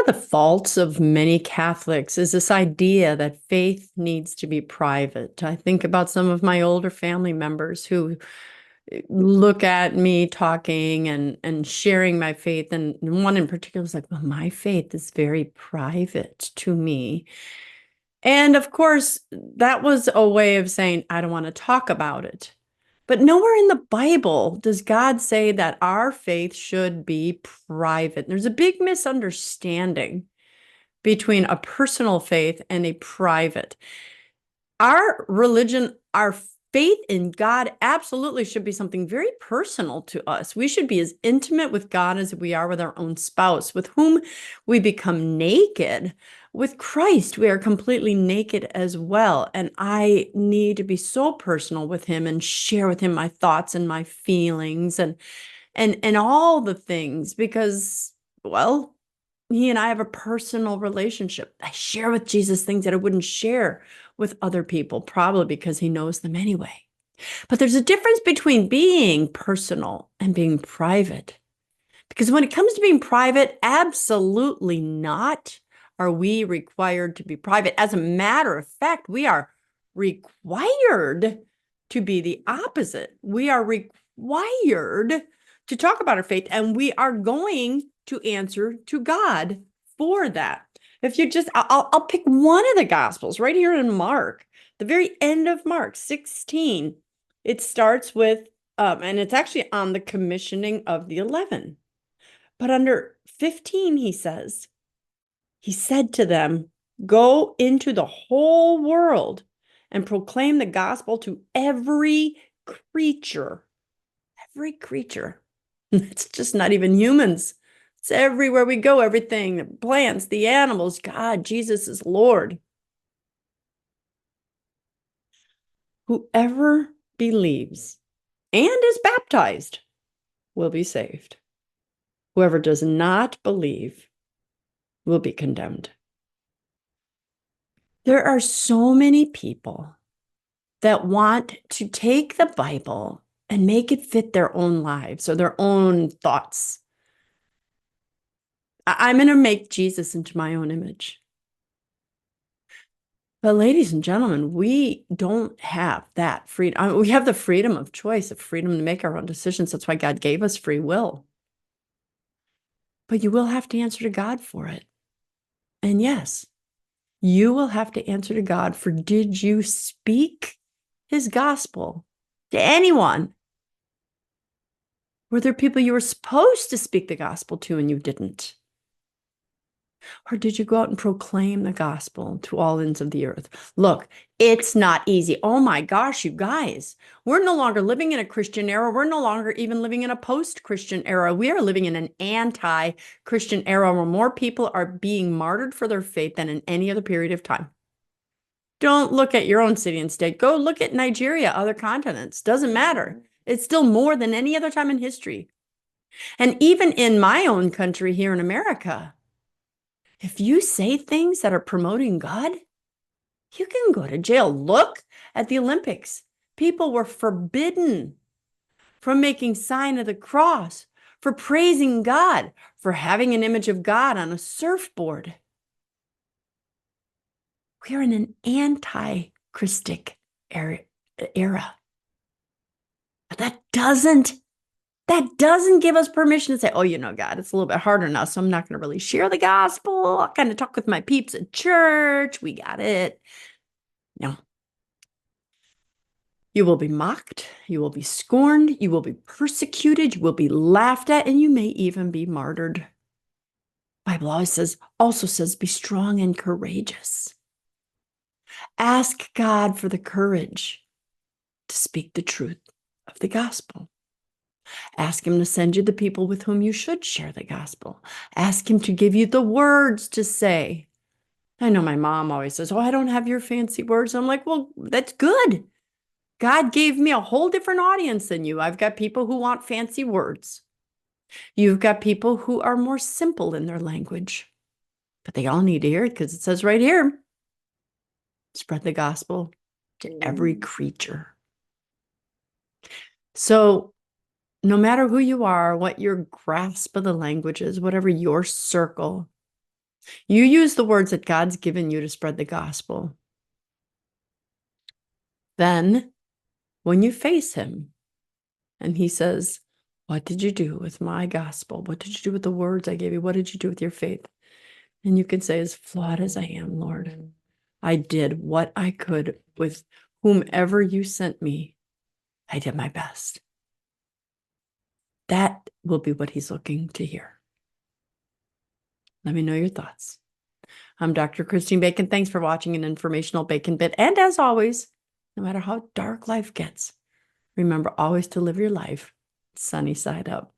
of the faults of many Catholics is this idea that faith needs to be private. I think about some of my older family members who look at me talking and sharing my faith, and one in particular is like, well, my faith is very private to me. And of course, that was a way of saying, I don't want to talk about it. But nowhere in the Bible does God say that our faith should be private. There's a big misunderstanding between a personal faith and a private. Our religion, our faith in God absolutely should be something very personal to us. We should be as intimate with God as we are with our own spouse, with whom we become naked. With Christ, we are completely naked as well. And I need to be so personal with him and share with him my thoughts and my feelings and all the things because, well, he and I have a personal relationship. I share with Jesus things that I wouldn't share with other people, probably because he knows them anyway. But there's a difference between being personal and being private. Because when it comes to being private, absolutely not are we required to be private. As a matter of fact, we are required to be the opposite. We are required to talk about our faith, and we are going to answer to God for that. If you just, I'll pick one of the Gospels right here in Mark, the very end of Mark 16. It starts with, and it's actually on the commissioning of the 11. But under 15, he says, he said to them, go into the whole world and proclaim the gospel to every creature. Every creature. It's just not even humans. It's everywhere we go, everything, the plants, the animals. God, Jesus is Lord. Whoever believes and is baptized will be saved. Whoever does not believe will be condemned. There are so many people that want to take the Bible and make it fit their own lives or their own thoughts. I'm going to make Jesus into my own image. But ladies and gentlemen, we don't have that freedom. I mean, we have the freedom of choice, the freedom to make our own decisions. That's why God gave us free will. But you will have to answer to God for it. And yes, you will have to answer to God for, did you speak his gospel to anyone? Were there people you were supposed to speak the gospel to and you didn't? Or did you go out and proclaim the gospel to all ends of the earth? Look, it's not easy. Oh my gosh, you guys, we're no longer living in a Christian era. We're no longer even living in a post-Christian era. We are living in an anti-Christian era where more people are being martyred for their faith than in any other period of time. Don't look at your own city and state. Go look at Nigeria, other continents. Doesn't matter. It's still more than any other time in history. And even in my own country here in America, if you say things that are promoting God, you can go to jail. Look at the Olympics. People were forbidden from making sign of the cross, for praising God, for having an image of God on a surfboard. We are in an anti-Christic era. But that doesn't give us permission to say, oh, you know, God, it's a little bit harder now, so I'm not going to really share the gospel. I'll kind of talk with my peeps at church. We got it. No. You will be mocked. You will be scorned. You will be persecuted. You will be laughed at, and you may even be martyred. The Bible also says, be strong and courageous. Ask God for the courage to speak the truth of the gospel. Ask him to send you the people with whom you should share the gospel. Ask him to give you the words to say. I know my mom always says, oh, I don't have your fancy words. I'm like, well, that's good. God gave me a whole different audience than you. I've got people who want fancy words. You've got people who are more simple in their language. But they all need to hear it because it says right here, spread the gospel to every creature. So no matter who you are, what your grasp of the language is, whatever your circle, You use the words that God's given you to spread the gospel. Then, when you face him and he says, what did you do with my gospel? What did you do with the words I gave you? What did you do with your faith? And you can say, as flawed as I am, Lord, I did what I could with whomever you sent me. I did my best. That will be what he's looking to hear. Let me know your thoughts. I'm Dr. Christine Bacon. Thanks for watching an informational Bacon Bit. And as always, no matter how dark life gets, remember always to live your life sunny side up.